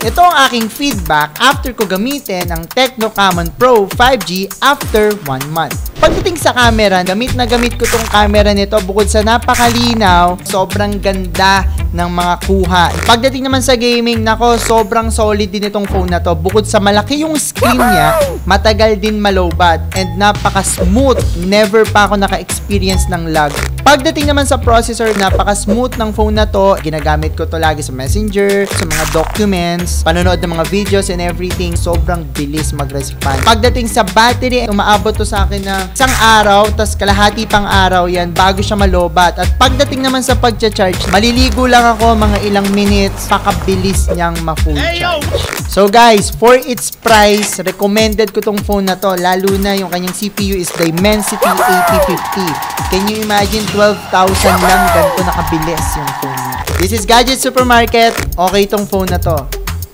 Ito ang aking feedback after ko gamitin ang Tecno Camon Pro 5G after 1 month. Pagdating sa camera, gamit na gamit ko tong camera nito bukod sa napakalinaw, sobrang ganda ng mga kuha. Pagdating naman sa gaming, nako, sobrang solid din itong phone na to. Bukod sa malaki yung screen niya, matagal din malowbat and napaka-smooth. Never pa ako naka-experience ng lag. Pagdating naman sa processor, napaka-smooth ng phone na to. Ginagamit ko to lagi sa Messenger, sa mga documents, panonood ng mga videos and everything. Sobrang bilis mag-respond. Pagdating sa battery, umaabot to sa akin na isang araw, tas kalahati pang araw yan bago siya malobat. At pagdating naman sa pagcha-charge, maliligo lang ako mga ilang minutes, pakabilis niyang ma-full charge. So guys, for its price, recommended ko tong phone na to, lalo na yung kanyang CPU is Dimensity 8050. Can you imagine 12,000 lang, ganito nakabilis yung phone niya. This is Gadget Supermarket. Okay tong phone na to.